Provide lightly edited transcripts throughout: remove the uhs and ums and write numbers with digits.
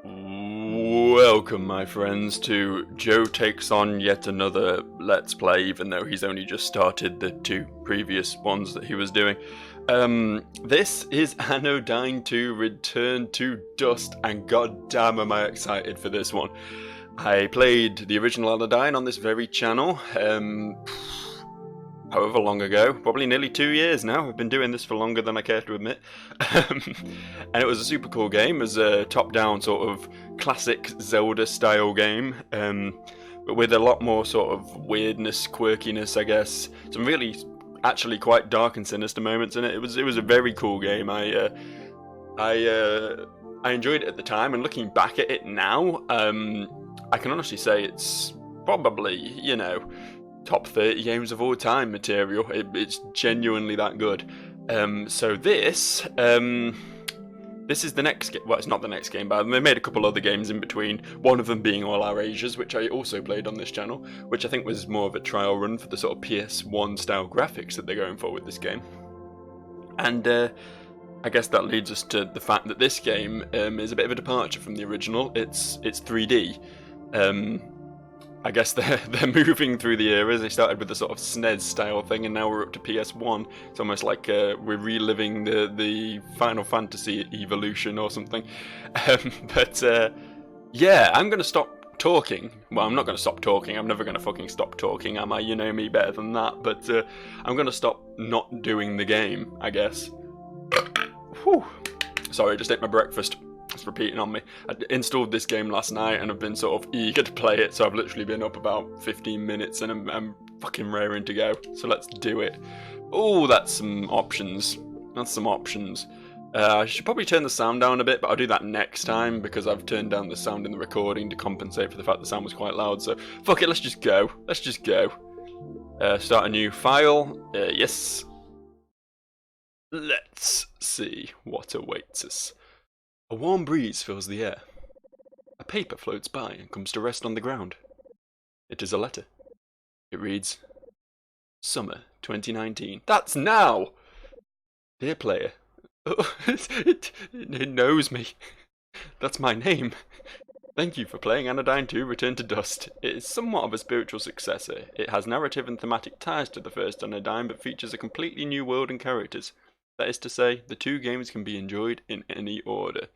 Welcome, my friends, to Joe Takes On yet another Let's Play, even though he's only just started the two previous ones that he was doing. This is Anodyne 2 Return to Dust, and goddamn am I excited for this one. I played the original Anodyne on this very channel, however long ago, probably nearly 2 years now. I've been doing this for longer than I care to admit. And it was a super cool game. It was a top-down sort of classic Zelda-style game, but with a lot more sort of weirdness, quirkiness, I guess. Some really, actually quite dark and sinister moments in it. It was a very cool game. I enjoyed it at the time, and looking back at it now, I can honestly say it's probably, you know, top 30 games of all time material. It's genuinely that good. So this is the next game. Well, it's not the next game, but they made a couple other games in between. One of them being All Our Ages, which I also played on this channel, which I think was more of a trial run for the sort of PS1 style graphics that they're going for with this game. And I guess that leads us to the fact that this game is a bit of a departure from the original. It's 3D. I guess they're moving through the eras. They started with the sort of SNES style thing, and now we're up to PS1. It's almost like we're reliving the Final Fantasy evolution or something. Yeah, I'm going to stop talking. Well, I'm not going to stop talking. I'm never going to fucking stop talking, am I? You know me better than that. But I'm going to stop not doing the game, I guess. Whew. Sorry, I just ate my breakfast. It's repeating on me. I installed this game last night and I've been sort of eager to play it, so I've literally been up about 15 minutes and I'm fucking raring to go. So let's do it. Oh, that's some options. That's some options. I should probably turn the sound down a bit, but I'll do that next time because I've turned down the sound in the recording to compensate for the fact the sound was quite loud. So fuck it, let's just go. Let's just go. Start a new file. Yes. Let's see what awaits us. A warm breeze fills the air. A paper floats by and comes to rest on the ground. It is a letter. It reads, Summer 2019. That's now! Dear player. Oh, it knows me. That's my name. Thank you for playing Anodyne 2 Return to Dust. It is somewhat of a spiritual successor. It has narrative and thematic ties to the first Anodyne, but features a completely new world and characters. That is to say, the two games can be enjoyed in any order.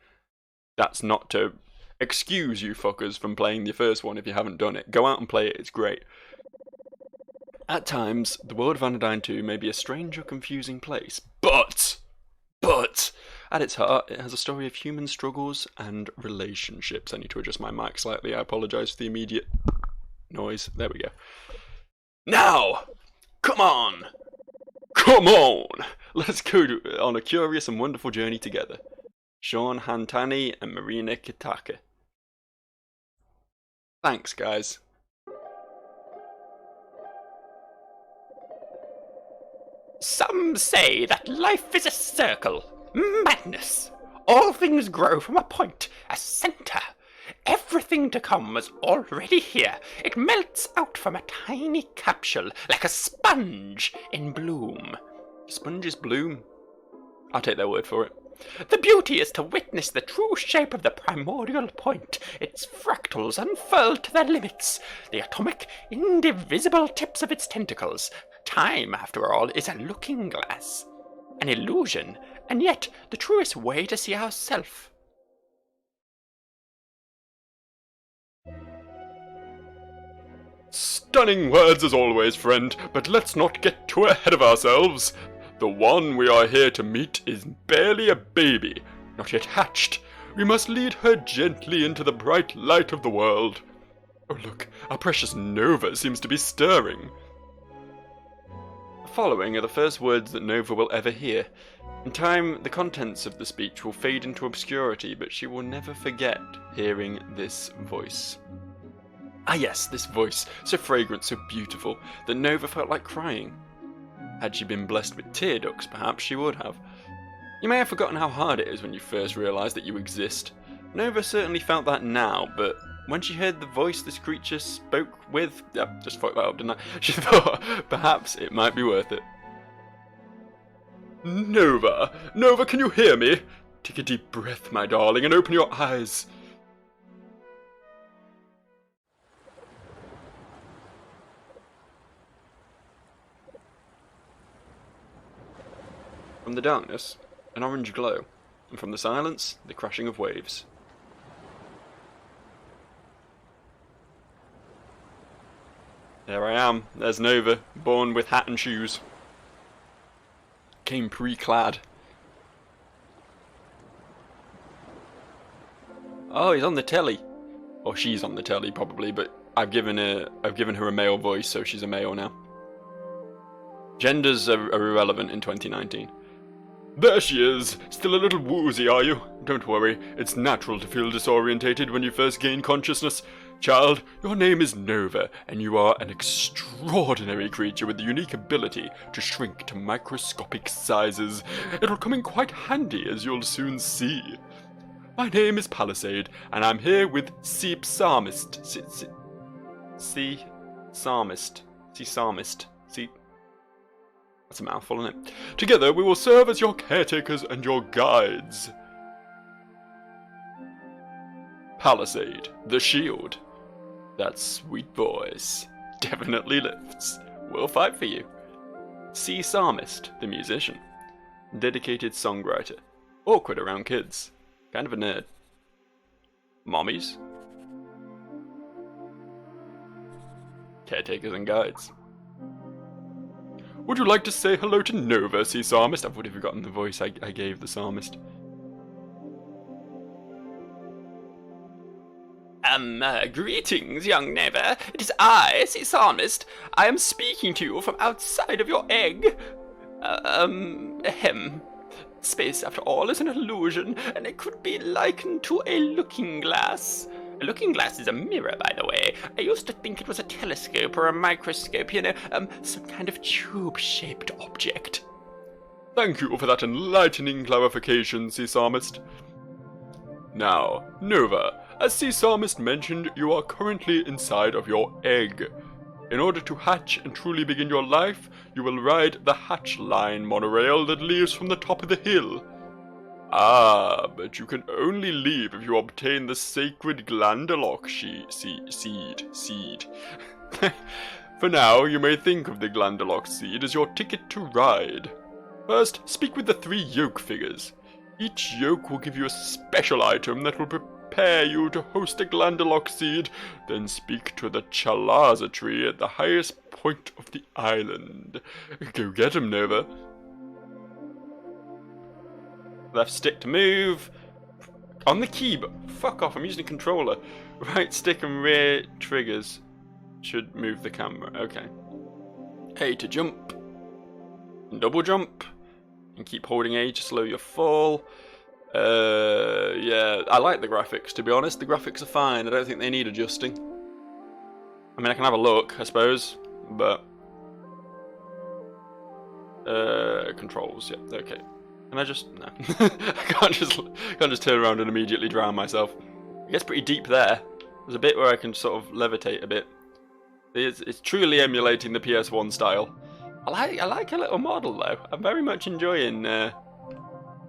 That's not to excuse you fuckers from playing the first one if you haven't done it. Go out and play it, it's great. At times, the world of Anodyne 2 may be a strange or confusing place, but, at its heart, it has a story of human struggles and relationships. I need to adjust my mic slightly, I apologise for the immediate noise. There we go. Now, come on! Come on! Let's go on a curious and wonderful journey together. Sean Hantani and Marina Kitaka. Thanks, guys. Some say that life is a circle. Madness. All things grow from a point, a centre. Everything to come is already here. It melts out from a tiny capsule like a sponge in bloom. Sponges bloom? I'll take their word for it. The beauty is to witness the true shape of the primordial point, its fractals unfurled to their limits, the atomic, indivisible tips of its tentacles. Time, after all, is a looking glass, an illusion, and yet the truest way to see ourself. Stunning words as always, friend, but let's not get too ahead of ourselves. The one we are here to meet is barely a baby, not yet hatched. We must lead her gently into the bright light of the world. Oh look, our precious Nova seems to be stirring. The following are the first words that Nova will ever hear. In time, the contents of the speech will fade into obscurity, but she will never forget hearing this voice. Ah yes, this voice, so fragrant, so beautiful, that Nova felt like crying. Had she been blessed with tear ducts, perhaps she would have. You may have forgotten how hard it is when you first realise that you exist. Nova certainly felt that now, but when she heard the voice this creature spoke with... just fucked that up, didn't I? She thought perhaps it might be worth it. Nova! Nova, can you hear me? Take a deep breath, my darling, and open your eyes. From the darkness, an orange glow, and from the silence, the crashing of waves. There I am, there's Nova, born with hat and shoes. Came pre-clad. Oh, he's on the telly. Or she's on the telly, probably, but I've given her a male voice, so she's a male now. Genders are irrelevant in 2019. There she is! Still a little woozy, are you? Don't worry, it's natural to feel disorientated when you first gain consciousness. Child, your name is Nova, and you are an extraordinary creature with the unique ability to shrink to microscopic sizes. It'll come in quite handy, as you'll soon see. My name is Palisade, and I'm here with Psalmist. That's a mouthful, isn't it? Together we will serve as your caretakers and your guides. Palisade, the shield. That sweet voice definitely lifts. We'll fight for you. Psalmist, the musician. Dedicated songwriter. Awkward around kids. Kind of a nerd. Mommies. Caretakers and guides. Would you like to say hello to Nova, Psalmist? I've already forgotten the voice I gave the psalmist. Greetings, young Nova. It is I, Psalmist. I am speaking to you from outside of your egg. Space, after all, is an illusion, and it could be likened to a looking glass. A looking glass is a mirror, by the way. I used to think it was a telescope or a microscope, some kind of tube-shaped object. Thank you for that enlightening clarification, Psalmist. Now, Nova, as Psalmist mentioned, you are currently inside of your egg. In order to hatch and truly begin your life, you will ride the Hatch Line monorail that leaves from the top of the hill. Ah, but you can only leave if you obtain the sacred Glandalock seed. For now, you may think of the Glandalock seed as your ticket to ride. First, speak with the 3 yoke figures. Each yoke will give you a special item that will prepare you to host a Glandalock seed, then speak to the Chalaza tree at the highest point of the island. Go get him, Nova. Left stick to move. On the key, but fuck off, I'm using a controller. Right stick and rear triggers should move the camera. Okay. A to jump. Double jump. And keep holding A to slow your fall. Yeah, I like the graphics, to be honest. The graphics are fine. I don't think they need adjusting. I mean, I can have a look, I suppose, but controls, yeah, okay. Can I just no? I can't just turn around and immediately drown myself. It gets pretty deep there. There's a bit where I can sort of levitate a bit. It's truly emulating the PS1 style. I like a little model though. I'm very much enjoying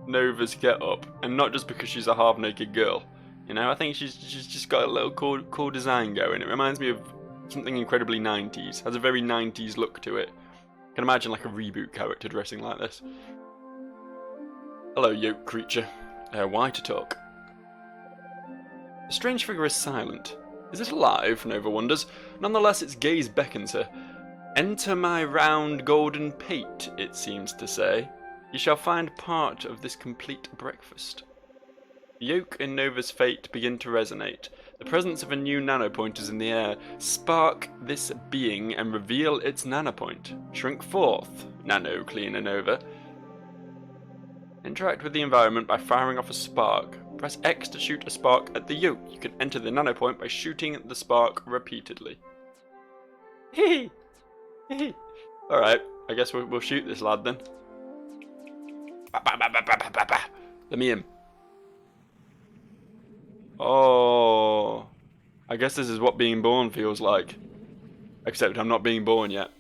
Nova's get-up, and not just because she's a half-naked girl. You know, I think she's just got a little cool design going. It reminds me of something incredibly 90s. Has a very 90s look to it. I can imagine like a reboot character dressing like this. Hello, yoke creature. Why to talk? The strange figure is silent. Is it alive? Nova wonders. Nonetheless, its gaze beckons her. Enter my round golden pate, it seems to say. You shall find part of this complete breakfast. The yoke and Nova's fate begin to resonate. The presence of a new nanopoint is in the air. Spark this being and reveal its nanopoint. Shrink forth, nano cleaner Nova. Interact with the environment by firing off a spark. Press X to shoot a spark at the yoke. You can enter the nanopoint by shooting the spark repeatedly. Hee hee. Alright, I guess we'll shoot this lad then. Let me in. Oh, I guess this is what being born feels like. Except I'm not being born yet.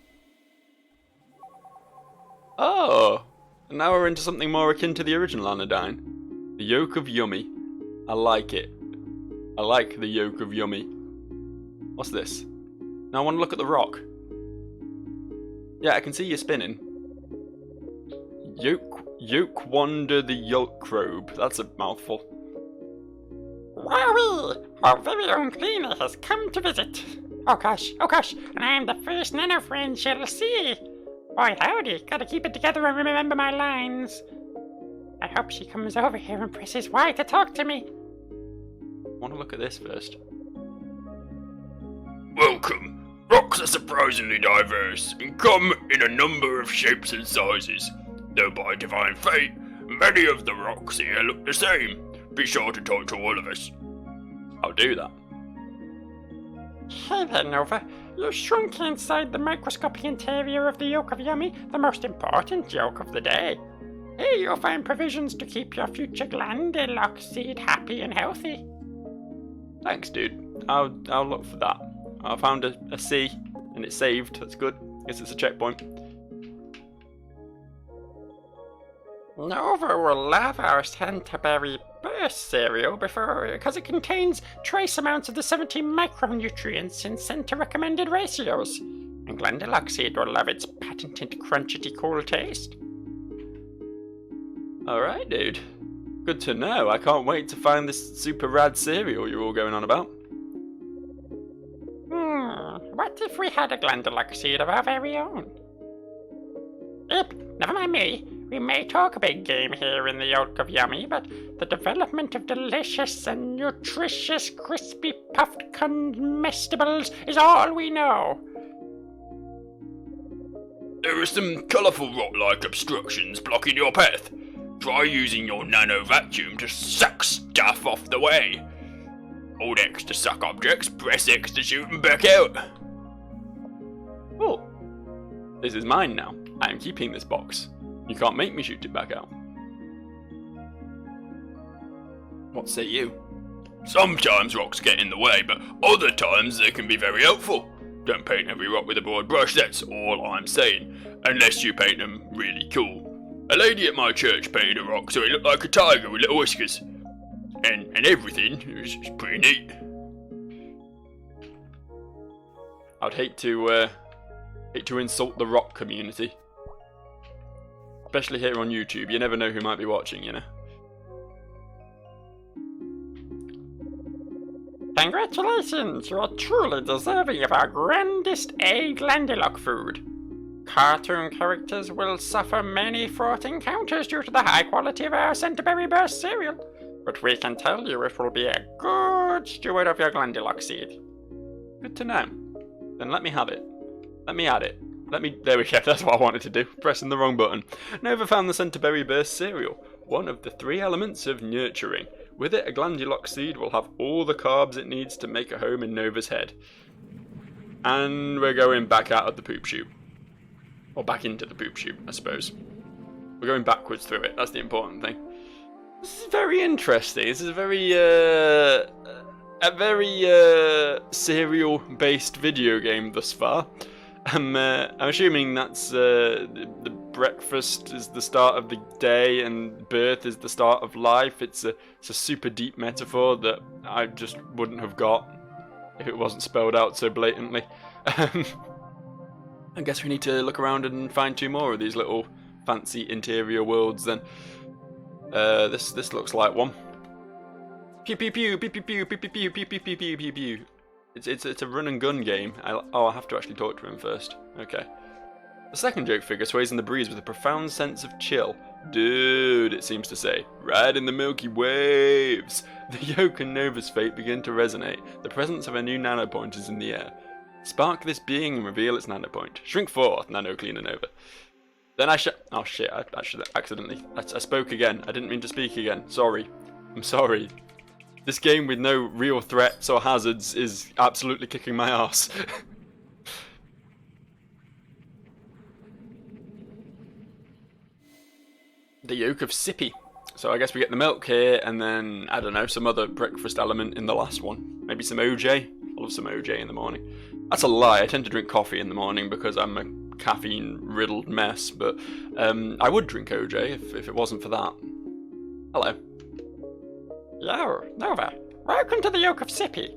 Oh, and now we're into something more akin to the original Anodyne. The Yoke of Yummy. I like it. I like the Yoke of Yummy. What's this? Now I want to look at the rock. Yeah, I can see you spinning. Yoke Wander the Yolkrobe. That's a mouthful. Wowee! Our very own cleaner has come to visit. Oh gosh, and I am the first nano friend she'll see. Boy howdy, gotta keep it together and remember my lines. I hope she comes over here and presses Y to talk to me. Want to look at this first? Welcome. Rocks are surprisingly diverse and come in a number of shapes and sizes. Though by divine fate, many of the rocks here look the same. Be sure to talk to all of us. I'll do that. Hey there, Nova. You shrunk inside the microscopic interior of the yolk of Yummy, the most important yolk of the day. Here you'll find provisions to keep your future Glandilock seed happy and healthy. Thanks, dude. I'll look for that. I found a C, and it's saved. That's good. Guess it's a checkpoint. Nova will love our Canterbury Burst cereal because it contains trace amounts of the 70 micronutrients in center recommended ratios. And Glandilock seed will love its patented crunchity cool taste. Alright, dude. Good to know. I can't wait to find this super rad cereal you're all going on about. What if we had a Glandilock seed of our very own? Never mind me. We may talk a big game here in the yolk of Yummy, but the development of delicious and nutritious crispy puffed comestibles is all we know. There are some colourful rock-like obstructions blocking your path. Try using your nano vacuum to suck stuff off the way. Hold X to suck objects, press X to shoot them back out. Oh, this is mine now. I am keeping this box. You can't make me shoot it back out. What say you? Sometimes rocks get in the way, but other times they can be very helpful. Don't paint every rock with a broad brush, that's all I'm saying. Unless you paint them really cool. A lady at my church painted a rock so it looked like a tiger with little whiskers. And everything. It was pretty neat. I'd hate to insult the rock community. Especially here on YouTube. You never know who might be watching, you know. Congratulations! You're truly deserving of our grandest A Glandilock food. Cartoon characters will suffer many fraught encounters due to the high quality of our Canterbury Burst cereal, but we can tell you it will be a good steward of your Glandilock seed. Good to know. Then let me have it. Let me add it. There we go, that's what I wanted to do. Pressing the wrong button. Nova found the Canterbury Burst cereal, one of the 3 elements of nurturing. With it, a Glandilock seed will have all the carbs it needs to make a home in Nova's head. And we're going back out of the poop chute. Or back into the poop chute, I suppose. We're going backwards through it, that's the important thing. This is very interesting. This is a very cereal-based video game thus far. I'm assuming that's the breakfast is the start of the day and birth is the start of life. It's a super deep metaphor that I just wouldn't have got if it wasn't spelled out so blatantly. I guess we need to look around and find 2 more of these little fancy interior worlds then. This looks like one. Pew pew pew pew pew pew pew pew pew pew pew pew pew pew pew. It's a run and gun game. I have to actually talk to him first. Okay. The second joke figure sways in the breeze with a profound sense of chill. Dude, it seems to say. Ride in the Milky Waves. The Yoke and Nova's fate begin to resonate. The presence of a new nanopoint is in the air. Spark this being and reveal its nanopoint. Shrink forth, Nano Cleaner Nova. Then oh shit, I accidentally. I spoke again. I didn't mean to speak again. Sorry. I'm sorry. This game with no real threats or hazards is absolutely kicking my ass. The Yoke of Sippy. So I guess we get the milk here, and then, I don't know, some other breakfast element in the last one. Maybe some OJ? I love some OJ in the morning. That's a lie, I tend to drink coffee in the morning because I'm a caffeine-riddled mess, but I would drink OJ if it wasn't for that. Hello. Yo, Nova, welcome to the Yoke of Sippy.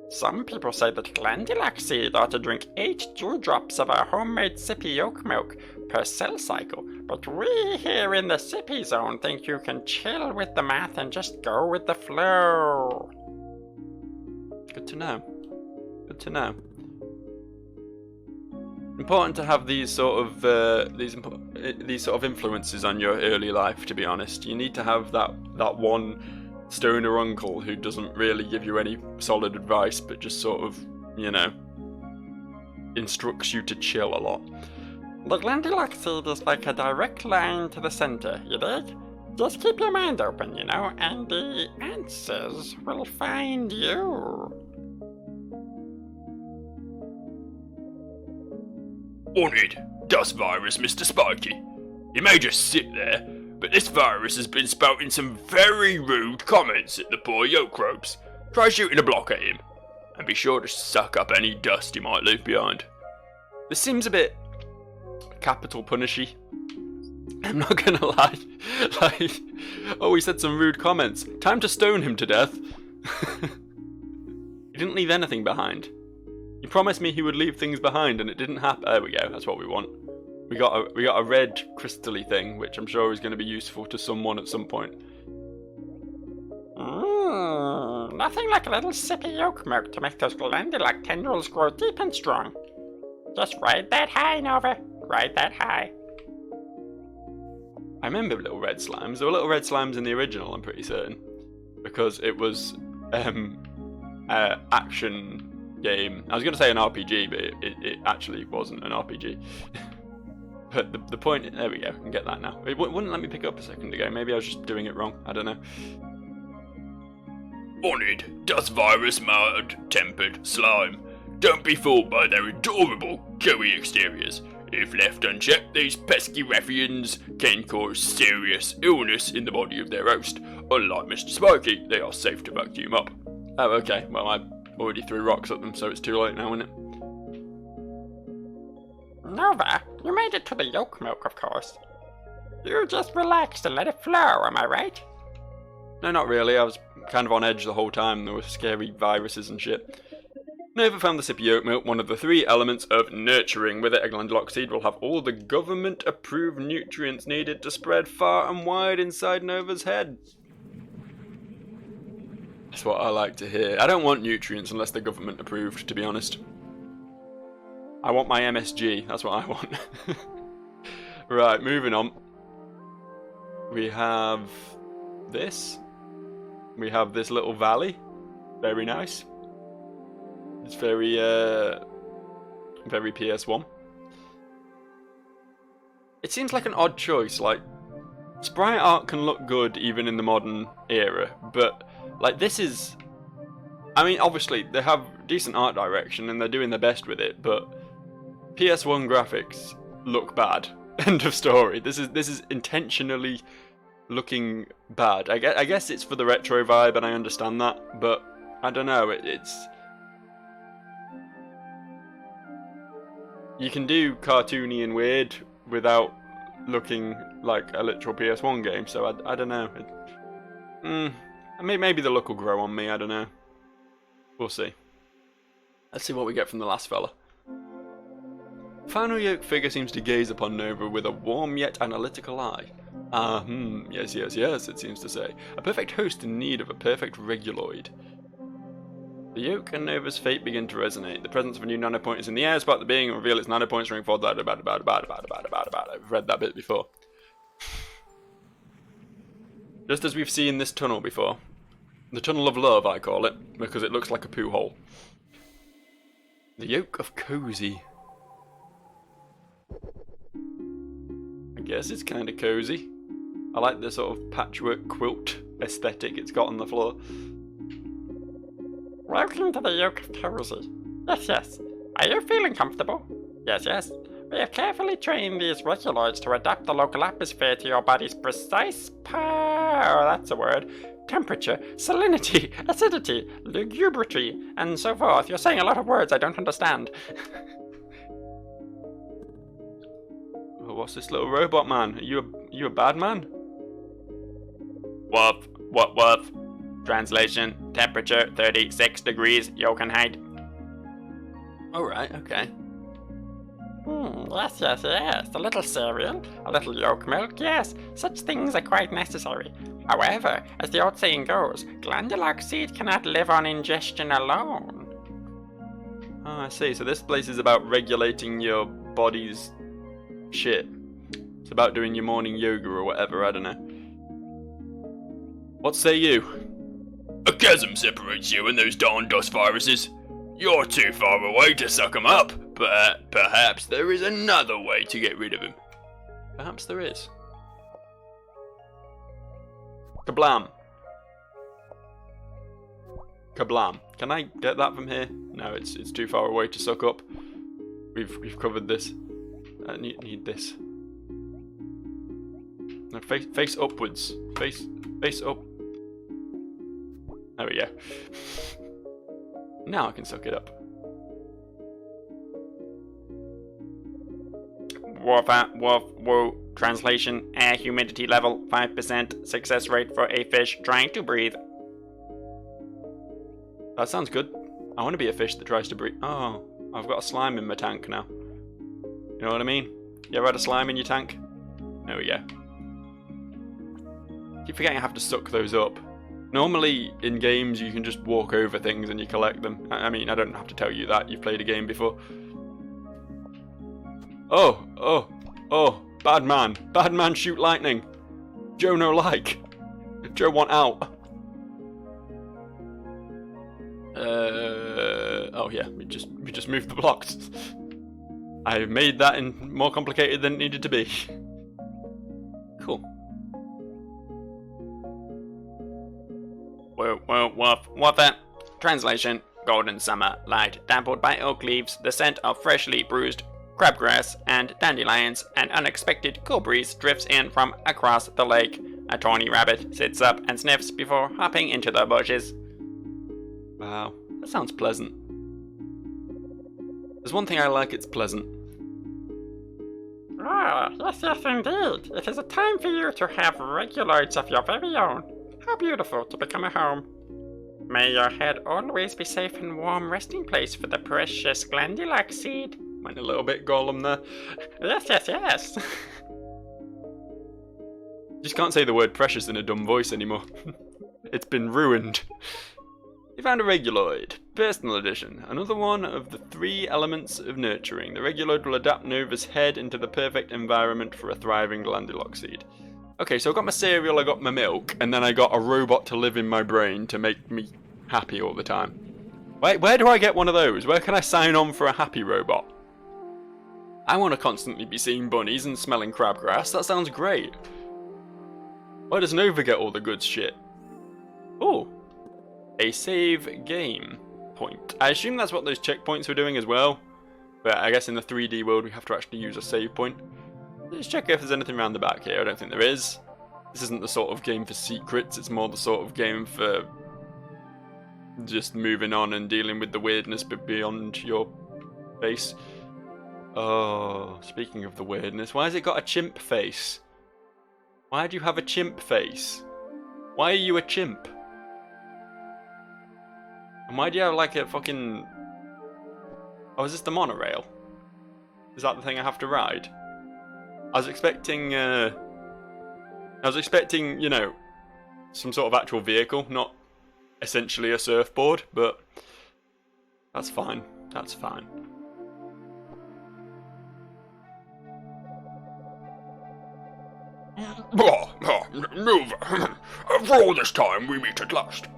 Some people say that glandular seed ought to drink 8 dewdrops of our homemade sippy oat milk per cell cycle, but we here in the sippy zone think you can chill with the math and just go with the flow. Good to know. Good to know. Important to have these sort of influences on your early life. To be honest, you need to have that one stoner uncle who doesn't really give you any solid advice, but just sort of, instructs you to chill a lot. The glandular seed is like a direct line to the center, you dig? Just keep your mind open, and the answers will find you. Wanted, dust virus, Mr. Spiky. You may just sit there, but this virus has been spouting some very rude comments at the poor yolk ropes. Try shooting a block at him, and be sure to suck up any dust he might leave behind. This seems a bit capital punishy. I'm not gonna lie. He said some rude comments. Time to stone him to death. He didn't leave anything behind. He promised me he would leave things behind, and it didn't happen. There we go. That's what we want. We got a red crystally thing, which I'm sure is going to be useful to someone at some point. Nothing like a little sippy oat milk to make those glandular tendrils grow deep and strong. Just ride that high, Nova. Ride that high. I remember little red slimes. There were little red slimes in the original, I'm pretty certain, because it was action game. I was going to say an RPG, but it actually wasn't an RPG. But the point, there we go, I can get that now. It wouldn't let me pick up a second ago. Maybe I was just doing it wrong. I don't know. Wanted, dust virus, mild-tempered slime. Don't be fooled by their adorable, gooey exteriors. If left unchecked, these pesky ruffians can cause serious illness in the body of their host. Unlike Mr. Spiky, they are safe to vacuum up. Oh, okay. Well, I already threw rocks at them, so it's too late now, isn't it? Nova, you made it to the yolk milk, of course. You just relaxed and let it flow, am I right? No, not really. I was kind of on edge the whole time. There were scary viruses and shit. Nova found the sippy oat milk one of the 3 elements of nurturing. With it, a glandular seed will have all the government-approved nutrients needed to spread far and wide inside Nova's head. That's what I like to hear. I don't want nutrients unless they're government-approved, to be honest. I want my MSG. That's what I want. Right, moving on. We have this. We have this little valley. Very nice. It's very PS1. It seems like an odd choice. Like, sprite art can look good even in the modern era, but like this is, I mean, obviously they have decent art direction and they're doing their best with it, but PS1 graphics look bad. End of story. This is intentionally looking bad. I guess it's for the retro vibe, and I understand that, but I don't know. It's you can do cartoony and weird without looking like a literal PS1 game, so I don't know. Maybe the look will grow on me, I don't know. We'll see. Let's see what we get from the last fella. Final yolk figure seems to gaze upon Nova with a warm yet analytical eye. Yes, it seems to say. A perfect host in need of a perfect reguloid. The yolk and Nova's fate begin to resonate. The presence of a new nanopoint is in the air, spark the being, and reveal its nanopoints ring forth. I've read that bit before. Just as we've seen this tunnel before. The tunnel of love, I call it, because it looks like a poo hole. The yolk of cozy. I guess it's kind of cozy. I like the sort of patchwork quilt aesthetic it's got on the floor. Welcome to the yolk of cozy. Yes. Are you feeling comfortable? Yes. We have carefully trained these reguloids to adapt the local atmosphere to your body's precise that's a word. Temperature, salinity, acidity, lugubrity, and so forth. You're saying a lot of words I don't understand. Oh, what's this little robot man? Are you a bad man? What? Translation, temperature 36 degrees, Jotunheim. Alright, okay. Yes, yes, yes. A little cereal, a little yolk milk, yes. Such things are quite necessary. However, as the old saying goes, glandular seed cannot live on ingestion alone. Oh, I see. So this place is about regulating your body's shit. It's about doing your morning yoga or whatever, I don't know. What say you? A chasm separates you and those darn dust viruses. You're too far away to suck 'em up, but perhaps there is another way to get rid of 'em. Perhaps there is. Kablam. Kablam. Can I get that from here? No, it's too far away to suck up. We've covered this. I need this. No, face upwards. Face up. There we go. Now I can suck it up. Whoa. Translation, air humidity level 5%, success rate for a fish trying to breathe. That sounds good. I want to be a fish that tries to breathe. Oh, I've got a slime in my tank now. You know what I mean? You ever had a slime in your tank? There we go. Keep forgetting I have to suck those up. Normally, in games, you can just walk over things and you collect them. I mean, I don't have to tell you that. You've played a game before. Oh, bad man. Bad man shoot lightning. Joe no like. Joe want out. Oh yeah, we just moved the blocks. I made that more complicated than it needed to be. Cool. What that? Translation, golden summer, light dampened by oak leaves, the scent of freshly bruised crabgrass and dandelions, an unexpected cool breeze drifts in from across the lake. A tawny rabbit sits up and sniffs before hopping into the bushes. Wow, that sounds pleasant. There's one thing I like, it's pleasant. Ah, yes, indeed. It is a time for you to have reguloids of your very own. How beautiful to become a home. May your head always be safe and warm resting place for the precious glandular seed. Went a little bit Gollum there. Yes. Just can't say the word precious in a dumb voice anymore. It's been ruined. You found a reguloid. Personal edition. Another one of the 3 elements of nurturing. The reguloid will adapt Nova's head into the perfect environment for a thriving glandular seed. Okay, so I got my cereal, I got my milk, and then I got a robot to live in my brain to make me happy all the time. Wait, where do I get one of those? Where can I sign on for a happy robot? I want to constantly be seeing bunnies and smelling crabgrass. That sounds great. Why does Nova get all the good shit? Oh, a save game point. I assume that's what those checkpoints were doing as well. But I guess in the 3D world we have to actually use a save point. Let's check if there's anything around the back here. I don't think there is. This isn't the sort of game for secrets. It's more the sort of game for just moving on and dealing with the weirdness but beyond your face. Oh, speaking of the weirdness, why has it got a chimp face? Why do you have a chimp face? Why are you a chimp? And why do you have like a fucking... Oh, is this the monorail? Is that the thing I have to ride? I was expecting, you know, some sort of actual vehicle, not essentially a surfboard, but that's fine. That's fine. Nova, for all this time we meet at last.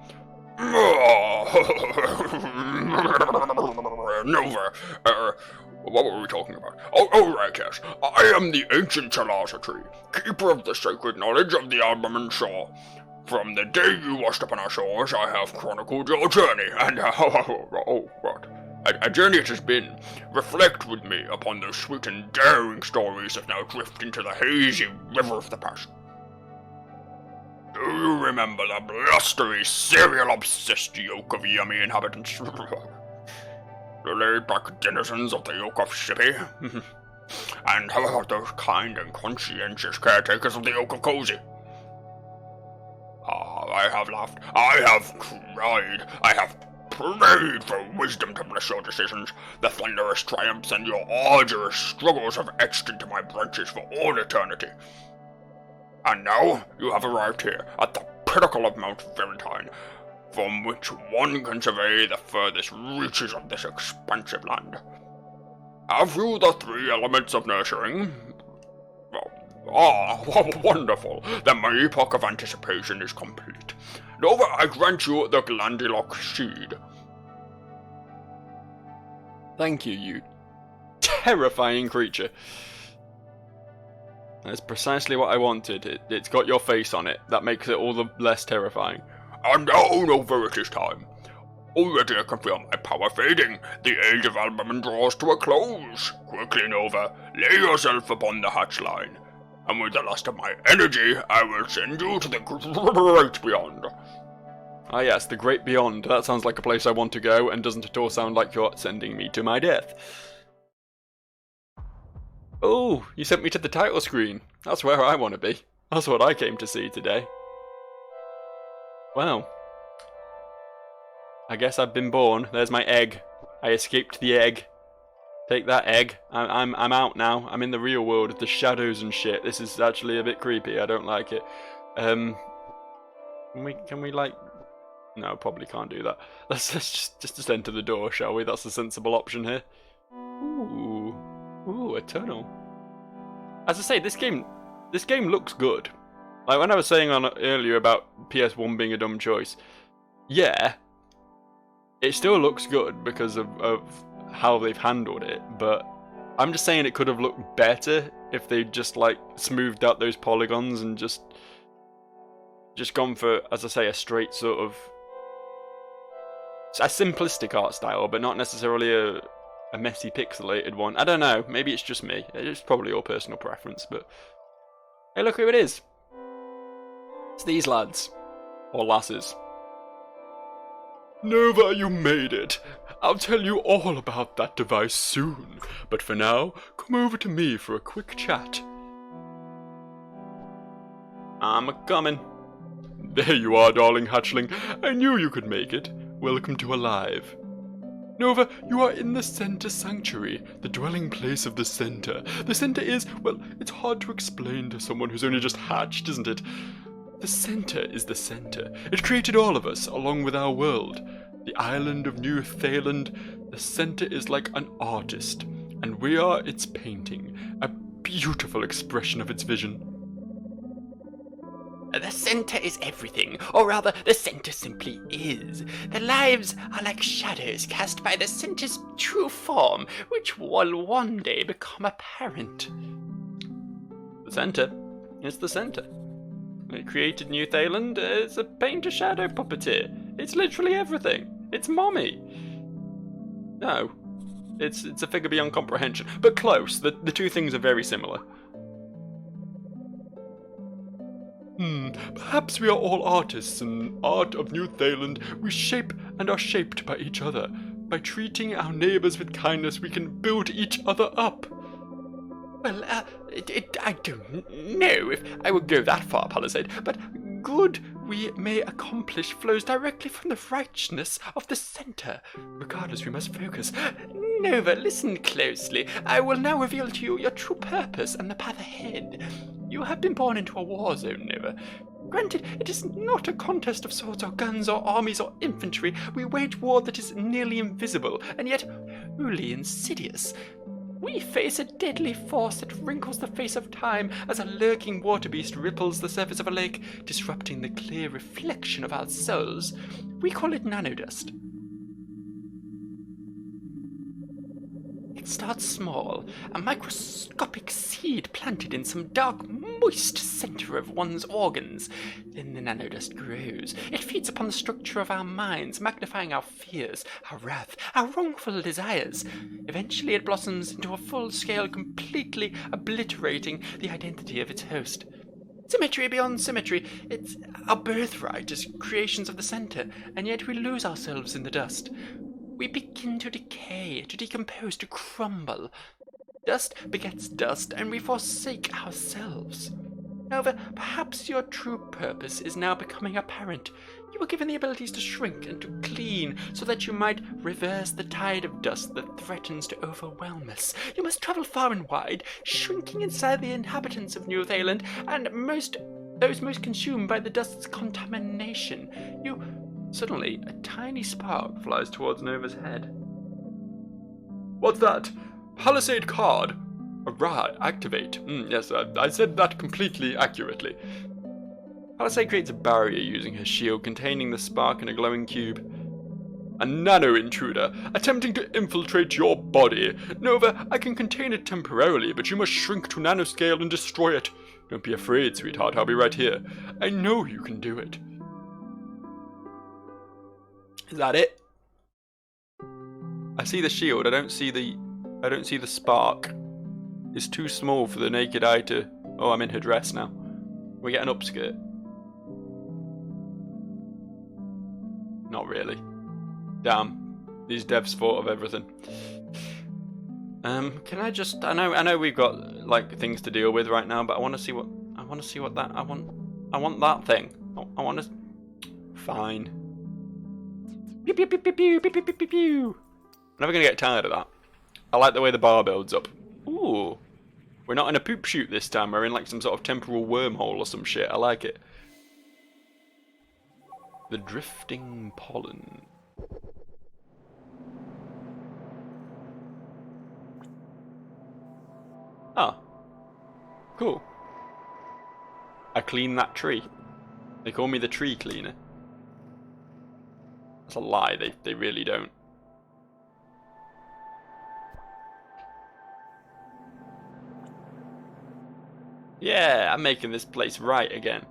Nova, what were we talking about? Oh, right, yes. I am the ancient Tree, keeper of the sacred knowledge of the Albumen shore. From the day you washed upon our shores, I have chronicled your journey, and what? A journey it has been. Reflect with me upon those sweet and daring stories that now drift into the hazy river of the past. Do you remember the blustery, cereal-obsessed yoke of yummy inhabitants? The laid-back denizens of the yoke of Sippy? And how about those kind and conscientious caretakers of the yoke of Cozy? I have laughed, I have cried, I have prayed for wisdom to bless your decisions. The thunderous triumphs and your arduous struggles have etched into my branches for all eternity. And now you have arrived here, at the pinnacle of Mount Veritine, from which one can survey the furthest reaches of this expansive land. Have you the 3 elements of nurturing? Wonderful! Then my epoch of anticipation is complete. Nova, I grant you the Glandilock seed. Thank you, you terrifying creature. That's precisely what I wanted. It's got your face on it. That makes it all the less terrifying. And now, Nova, it is time. Already I can feel my power fading. The age of Albumin draws to a close. Quickly, Nova, lay yourself upon the hatch line. And with the last of my energy, I will send you to the great beyond. Ah yes, the great beyond. That sounds like a place I want to go, and doesn't at all sound like you're sending me to my death. Oh, you sent me to the title screen. That's where I want to be. That's what I came to see today. Well, I guess I've been born. There's my egg. I escaped the egg. Take that, egg. I'm out now. I'm in the real world with the shadows and shit. This is actually a bit creepy. I don't like it. Can we like? No, probably can't do that. Let's just enter the door, shall we? That's a sensible option here. Ooh, a tunnel. As I say, this game looks good. Like when I was saying earlier about PS1 being a dumb choice, yeah, it still looks good because of how they've handled it, but I'm just saying it could have looked better if they just like smoothed out those polygons and just gone for, as I say, a straight sort of a simplistic art style, but not necessarily a messy pixelated one. I don't know, maybe it's just me. It's probably all personal preference, but hey, look who it is. It's these lads. Or lasses. Nova, you made it. I'll tell you all about that device soon, but for now, come over to me for a quick chat. I'm a-comin'. There you are, darling hatchling. I knew you could make it. Welcome to Alive. Nova, you are in the Center Sanctuary, the dwelling place of the Center. The Center is, well, it's hard to explain to someone who's only just hatched, isn't it? The Center is the Center. It created all of us, along with our world. The island of New Thailand, the Center is like an artist, and we are its painting, a beautiful expression of its vision. The Center is everything, or rather, the Center simply is. Their lives are like shadows cast by the Center's true form, which will one day become apparent. The Center is the Center. It created New Thailand as a paint-a-shadow puppeteer. It's literally everything. It's mommy. No, it's a figure beyond comprehension, but close. The two things are very similar. Perhaps we are all artists, and art of New Thailand, we shape and are shaped by each other. By treating our neighbours with kindness, we can build each other up. Well, I don't know if I would go that far, Palisade, but good we may accomplish flows directly from the righteousness of the Center. Regardless, we must focus. Nova, listen closely. I will now reveal to you your true purpose and the path ahead. You have been born into a war zone, Nova. Granted, it is not a contest of swords or guns or armies or infantry. We wage war that is nearly invisible, and yet wholly insidious. We face a deadly force that wrinkles the face of time as a lurking water beast ripples the surface of a lake, disrupting the clear reflection of our souls. We call it nanodust. It starts small, a microscopic seed planted in some dark, moist center of one's organs. Then the nanodust grows. It feeds upon the structure of our minds, magnifying our fears, our wrath, our wrongful desires. Eventually it blossoms into a full scale, completely obliterating the identity of its host. Symmetry beyond symmetry. It's our birthright as creations of the Center, and yet we lose ourselves in the dust. We begin to decay, to decompose, to crumble. Dust begets dust, and we forsake ourselves. Nova, perhaps your true purpose is now becoming apparent. You were given the abilities to shrink and to clean, so that you might reverse the tide of dust that threatens to overwhelm us. You must travel far and wide, shrinking inside the inhabitants of New Thailand, and those most consumed by the dust's contamination. Suddenly, a tiny spark flies towards Nova's head. What's that? Palisade card. Right, activate. Yes, I said that completely accurately. Palisade creates a barrier using her shield containing the spark in a glowing cube. A nano intruder attempting to infiltrate your body. Nova, I can contain it temporarily, but you must shrink to nanoscale and destroy it. Don't be afraid, sweetheart, I'll be right here. I know you can do it. Is that it? I see the shield, I don't see the spark. It's too small for the naked eye to... Oh, I'm in her dress now. We get an upskirt. Not really. Damn. These devs thought of everything. Can I just... I know we've got, like, things to deal with right now, but I want to see what... I want that thing. I want to... Fine. Pew, pew, pew, pew, pew, pew, pew, pew, pew. I'm never going to get tired of that. I like the way the bar builds up. Ooh. We're not in a poop chute this time. We're in like some sort of temporal wormhole or some shit. I like it. The drifting pollen. Ah. Cool. I clean that tree. They call me the tree cleaner. That's a lie. They really don't. Yeah, I'm making this place right again.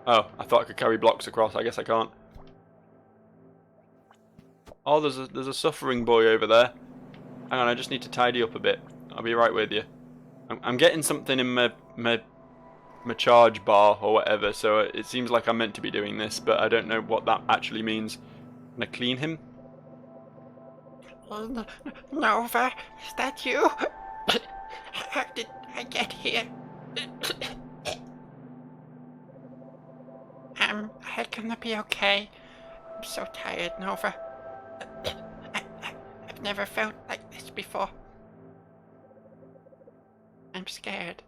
Oh, I thought I could carry blocks across. I guess I can't. Oh, there's a suffering boy over there. Hang on, I just need to tidy up a bit. I'll be right with you. I'm getting something in my charge bar or whatever, so it seems like I'm meant to be doing this, but I don't know what that actually means. Can I clean him? Nova, is that you? How did I get here? Am I gonna be okay? I'm so tired, Nova. I've never felt like this before. I'm scared.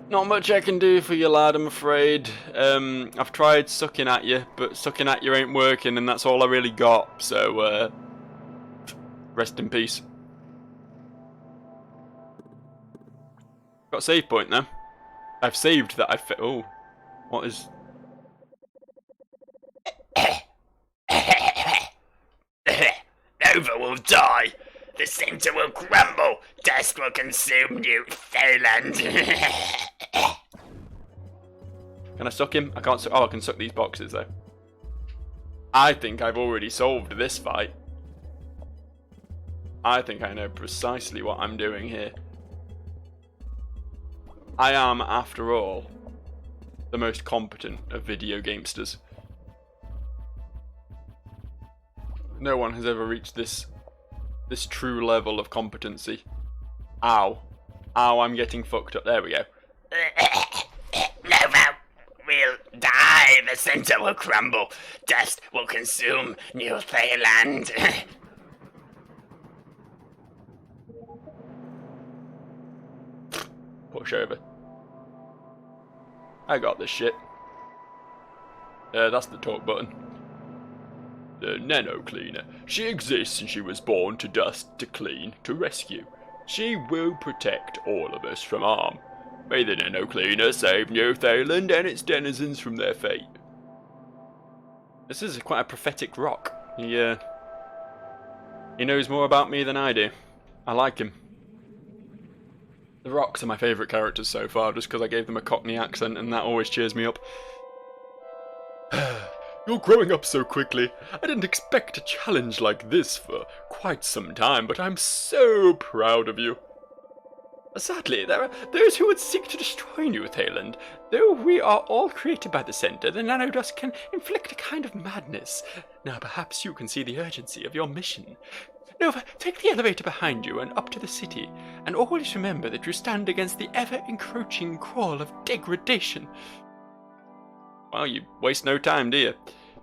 Not much I can do for you, lad, I'm afraid. I've tried sucking at you, but sucking at you ain't working, and that's all I really got, so, rest in peace. Got a save point, though. I've saved that oh. What is... Nova will die. The center will crumble. Dust will consume New Thailand. Can I suck him? I can't suck... Oh, I can suck these boxes, though. I think I've already solved this fight. I think I know precisely what I'm doing here. I am, after all, the most competent of video gamesters. No one has ever reached this true level of competency. Ow. Ow, I'm getting fucked up. There we go. Nova will die. The center will crumble. Dust will consume New Thailand. Push over. I got this shit. That's the talk button. The Nano Cleaner. She exists and she was born to dust, to clean, to rescue. She will protect all of us from harm. May the Nano Cleaner save New Thailand and its denizens from their fate. This is quite a prophetic rock. He knows more about me than I do. I like him. The Rocks are my favourite characters so far, just because I gave them a Cockney accent, and that always cheers me up. You're growing up so quickly. I didn't expect a challenge like this for quite some time, but I'm so proud of you. Sadly, there are those who would seek to destroy New Thailand. Though we are all created by the Centre, the nanodust can inflict a kind of madness. Now perhaps you can see the urgency of your mission. Nova, take the elevator behind you and up to the city, and always remember that you stand against the ever-encroaching crawl of degradation. Well, you waste no time, do you?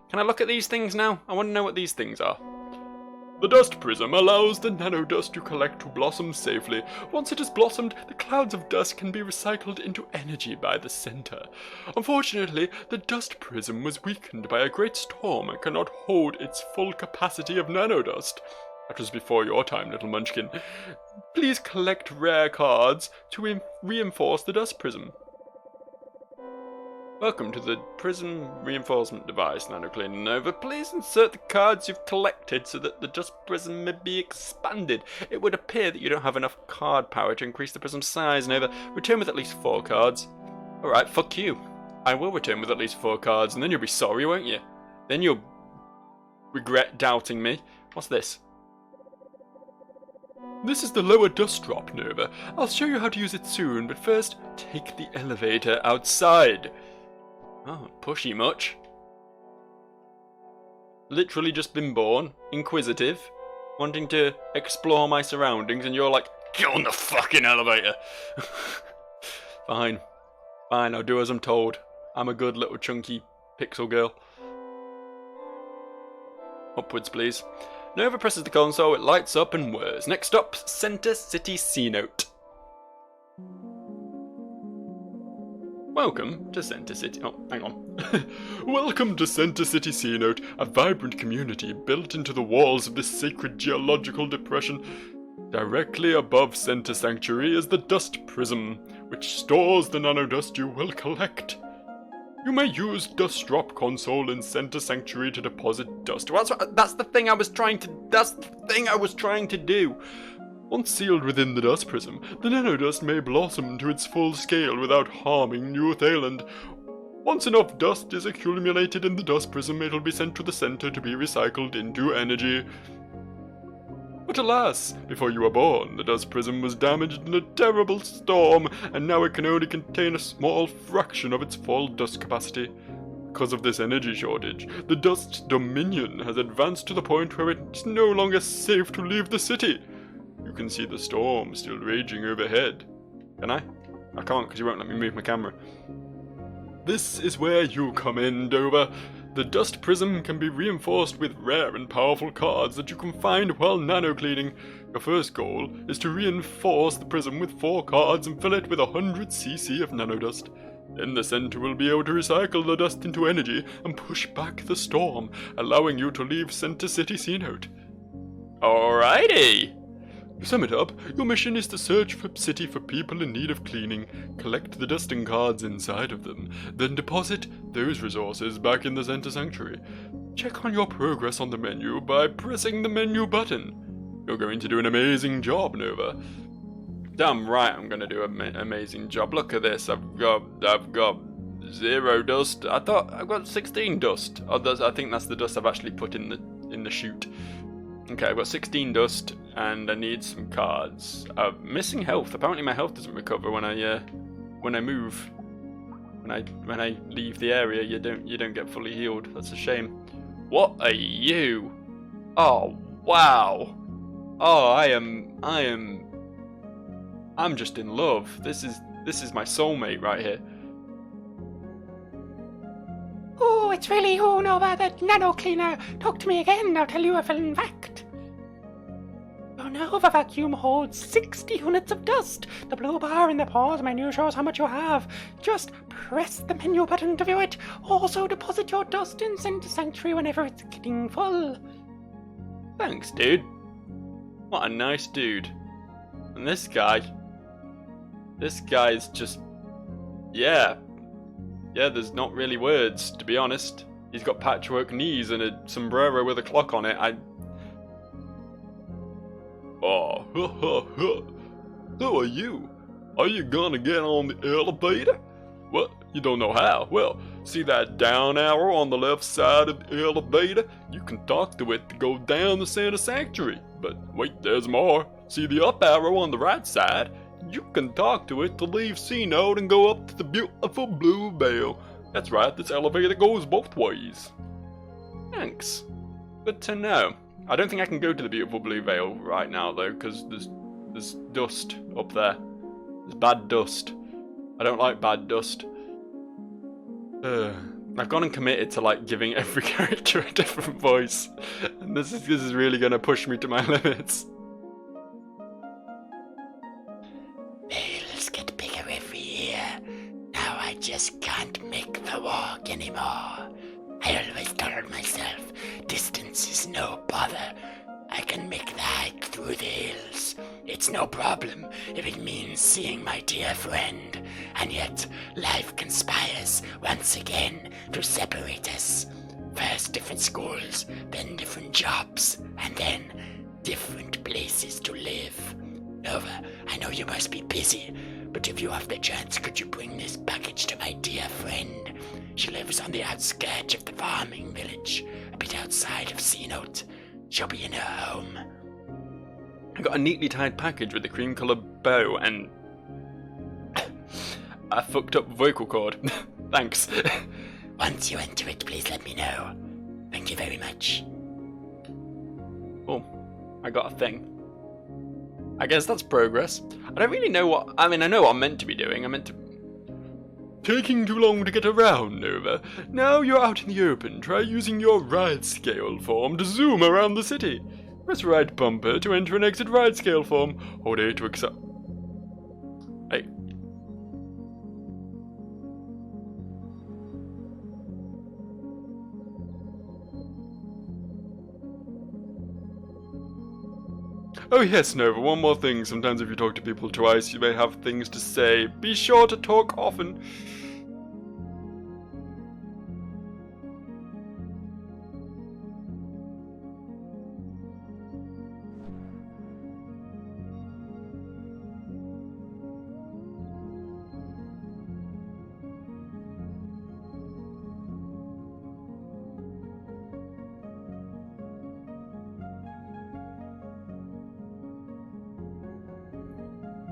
Can I look at these things now? I want to know what these things are. The dust prism allows the nanodust you collect to blossom safely. Once it has blossomed, the clouds of dust can be recycled into energy by the center. Unfortunately, the dust prism was weakened by a great storm and cannot hold its full capacity of nanodust. That was before your time, little munchkin. Please collect rare cards to reinforce the dust prism. Welcome to the prism reinforcement device, NanoCleaner Nova. Please insert the cards you've collected so that the dust prism may be expanded. It would appear that you don't have enough card power to increase the prism size, Nova. Return with at least 4 cards. Alright, fuck you. I will return with at least 4 cards, and then you'll be sorry, won't you? Then you'll regret doubting me. What's this? This is the lower dust drop, Nova. I'll show you how to use it soon, but first, take the elevator outside. Oh, pushy much. Literally just been born, inquisitive, wanting to explore my surroundings, and you're like, get on the fucking elevator! Fine. Fine, I'll do as I'm told. I'm a good little chunky pixel girl. Upwards, please. Nova presses the console, it lights up and whirs. Next up, Center City C-Note. Welcome to Center City. Oh, hang on. Welcome to Center City C-Note, a vibrant community built into the walls of this sacred geological depression. Directly above Center Sanctuary is the Dust Prism, which stores the nanodust you will collect. You may use Dust Drop Console in Center Sanctuary to deposit dust. Well, that's the thing I was trying to. That's the thing I was trying to do. Once sealed within the dust prism, the nanodust may blossom to its full scale without harming New Thailand. Once enough dust is accumulated in the dust prism, it will be sent to the center to be recycled into energy. But alas, before you were born, the dust prism was damaged in a terrible storm, and now it can only contain a small fraction of its full dust capacity. Because of this energy shortage, the dust dominion has advanced to the point where it's no longer safe to leave the city. You can see the storm still raging overhead. Can I? I can't because you won't let me move my camera. This is where you come in, Dover. The dust prism can be reinforced with rare and powerful cards that you can find while nano-cleaning. Your first goal is to reinforce the prism with 4 cards and fill it with 100 cc of nanodust. Then the center will be able to recycle the dust into energy and push back the storm, allowing you to leave Center City C-Note. Alrighty! To sum it up, your mission is to search for city for people in need of cleaning, collect the dusting cards inside of them, then deposit those resources back in the Center Sanctuary. Check on your progress on the menu by pressing the menu button. You're going to do an amazing job, Nova. Damn right I'm going to do an amazing job. Look at this, I've got 0 dust. I thought I've got 16 dust. I think that's the dust I've actually put in the chute. Okay, I've got 16 dust, and I need some cards. Missing health. Apparently my health doesn't recover when I move. When I leave the area, you don't get fully healed. That's a shame. What are you? Oh wow. Oh, I'm just in love. This is my soulmate right here. Oh, it's really you, Nova, the nano cleaner. Talk to me again, I'll tell you a fun fact. Your Nova vacuum holds 60 units of dust. The blue bar in the pause menu shows how much you have. Just press the menu button to view it. Also deposit your dust in Center Sanctuary whenever it's getting full. Thanks, dude. What a nice dude. And this guy's just... Yeah, there's not really words, to be honest. He's got patchwork knees and a sombrero with a clock on it. Oh, who are you? Are you gonna get on the elevator? What? You don't know how? Well, see that down arrow on the left side of the elevator? You can talk to it to go down the Center Sanctuary. But wait, there's more. See the up arrow on the right side? You can talk to it to leave C-Note and go up to the beautiful Blue Bell. That's right, this elevator goes both ways. Thanks. Good to know. I don't think I can go to the beautiful blue veil right now though, because there's dust up there. There's bad dust. I don't like bad dust. I've gone and committed to like giving every character a different voice, and this is really gonna push me to my limits. Nails get bigger every year. Now I just can't make the walk anymore. I always told myself distance is no bother. I can make the hike through the hills. It's no problem if it means seeing my dear friend. And yet, life conspires once again to separate us. First different schools, then different jobs, and then different places to live. Nova, I know you must be busy, but if you have the chance, could you bring this package to my dear friend? She lives on the outskirts of the farming village, a bit outside of C-Note. She'll be in her home. I got a neatly tied package with a cream-coloured bow and a fucked up vocal cord. Thanks. Once you enter it, please let me know. Thank you very much. Oh, I got a thing. I guess that's progress. I don't really know what... I mean, I know what I'm meant to be doing. I'm meant to... Taking too long to get around, Nova. Now you're out in the open. Try using your ride scale form to zoom around the city. Press right bumper to enter and exit ride scale form. Hold A to accept... Hey. Oh yes, Nova, one more thing. Sometimes if you talk to people twice, you may have things to say. Be sure to talk often.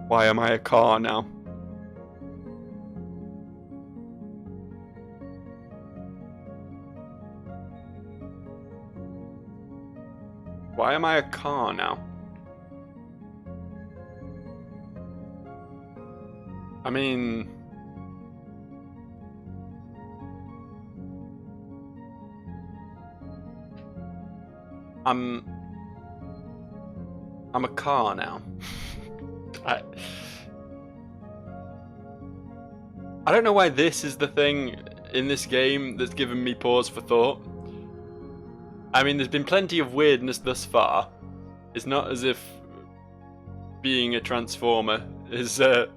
Why am I a car now? Why am I a car now? I mean... I'm a car now. I don't know why this is the thing in this game that's given me pause for thought. I mean, there's been plenty of weirdness thus far. It's not as if being a transformer is the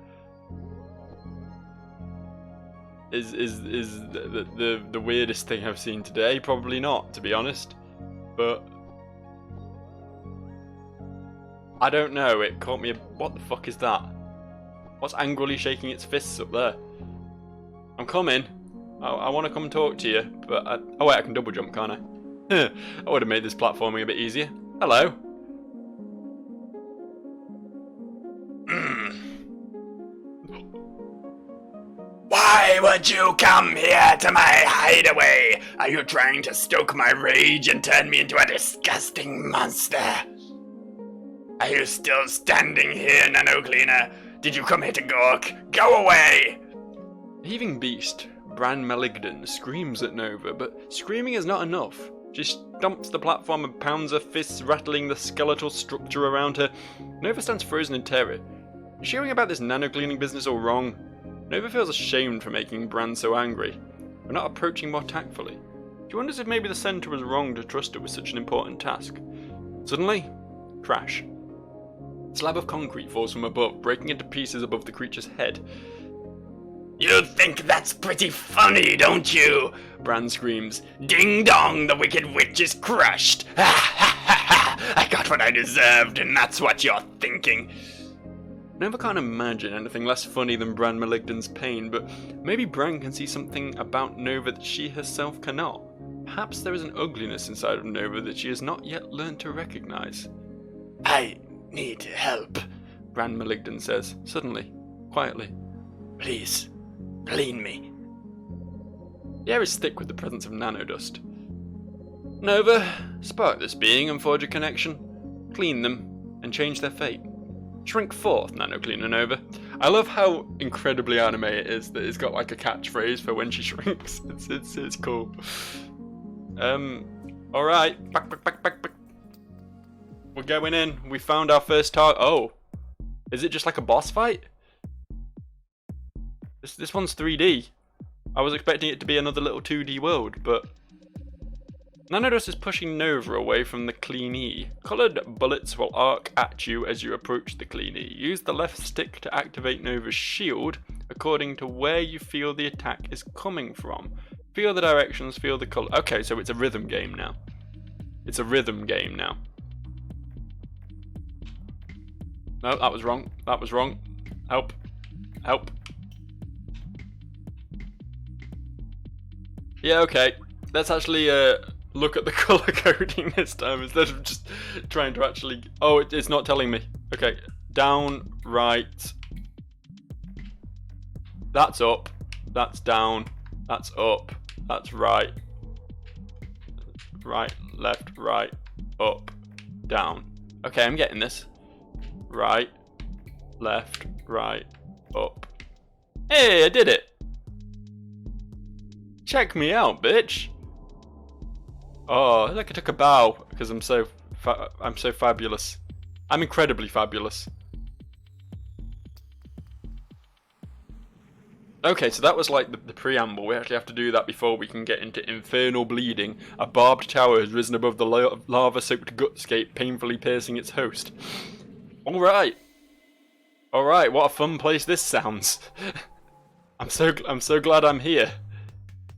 weirdest thing I've seen today. Probably not, to be honest. But I don't know. It caught me. What the fuck is that? What's angrily shaking its fists up there? I'm coming. I want to come talk to you, but oh wait, I can double jump, can't I? I would have made this platforming a bit easier. Hello. Why would you come here to my hideaway? Are you trying to stoke my rage and turn me into a disgusting monster? Are you still standing here, Nano Cleaner? Did you come here to gawk? Go away! Heaving beast, Bran Maligden, screams at Nova, but screaming is not enough. She stomps the platform and pounds her fists, rattling the skeletal structure around her. Nova stands frozen in terror. Is she hearing about this nano-cleaning business all wrong? Nova feels ashamed for making Bran so angry, but not approaching more tactfully. She wonders if maybe the Centaur was wrong to trust her with such an important task. Suddenly, crash. A slab of concrete falls from above, breaking into pieces above the creature's head. You think that's pretty funny, don't you? Bran screams. Ding dong, the wicked witch is crushed. Ha ha ha ha! I got what I deserved, and that's what you're thinking. Nova can't imagine anything less funny than Bran Maligden's pain, but maybe Bran can see something about Nova that she herself cannot. Perhaps there is an ugliness inside of Nova that she has not yet learned to recognize. I need help, Bran Maligden says, suddenly, quietly. Please. Clean me. The air is thick with the presence of nanodust. Nova, spark this being and forge a connection. Clean them and change their fate. Shrink forth, Nano Cleaner Nova. I love how incredibly anime it is that it's got like a catchphrase for when she shrinks. It's cool. Alright. Back. We're going in. We found our first target. Oh. Is it just like a boss fight? This one's 3D. I was expecting it to be another little 2D world, but Nanodust is pushing Nova away from the Cleanee. Coloured bullets will arc at you as you approach the Cleanee. Use the left stick to activate Nova's shield according to where you feel the attack is coming from. Feel the directions, feel the colour. Okay, so it's a rhythm game now. It's a rhythm game now. No, that was wrong. That was wrong. Help. Help. Yeah, okay. Let's actually look at the colour coding this time instead of just trying to actually... Oh, it's not telling me. Okay, down, right. That's up. That's down. That's up. That's right. Right, left, right, up, down. Okay, I'm getting this. Right, left, right, up. Hey, I did it! Check me out, bitch! Oh, like I took a bow because I'm so fabulous. I'm incredibly fabulous. Okay, so that was like the preamble. We actually have to do that before we can get into infernal bleeding. A barbed tower has risen above the lava-soaked gutscape, painfully piercing its host. Alright. Alright, what a fun place this sounds. I'm so glad I'm here.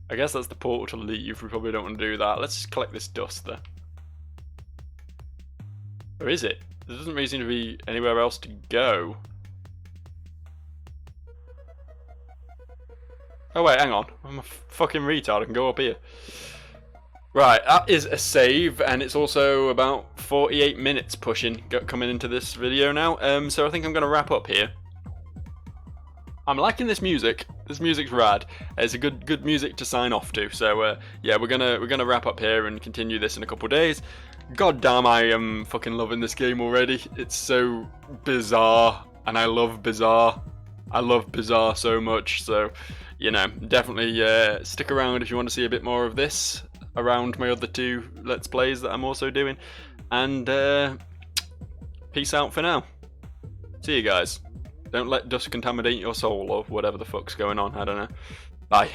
I guess that's the portal to leave. We probably don't want to do that. Let's just collect this dust there. Or is it? There doesn't really seem to be anywhere else to go. Oh wait, hang on. I'm a fucking retard. I can go up here. Right, that is a save, and it's also about 48 minutes pushing coming into this video now. So I think I'm going to wrap up here. I'm liking this music. This music's rad. It's a good music to sign off to. So yeah, we're gonna wrap up here and continue this in a couple of days. God damn, I am fucking loving this game already. It's so bizarre, and I love bizarre. I love bizarre so much. So you know, definitely stick around if you want to see a bit more of this around my other two Let's Plays that I'm also doing. And peace out for now. See you guys. Don't let dust contaminate your soul, or whatever the fuck's going on, I don't know. Bye.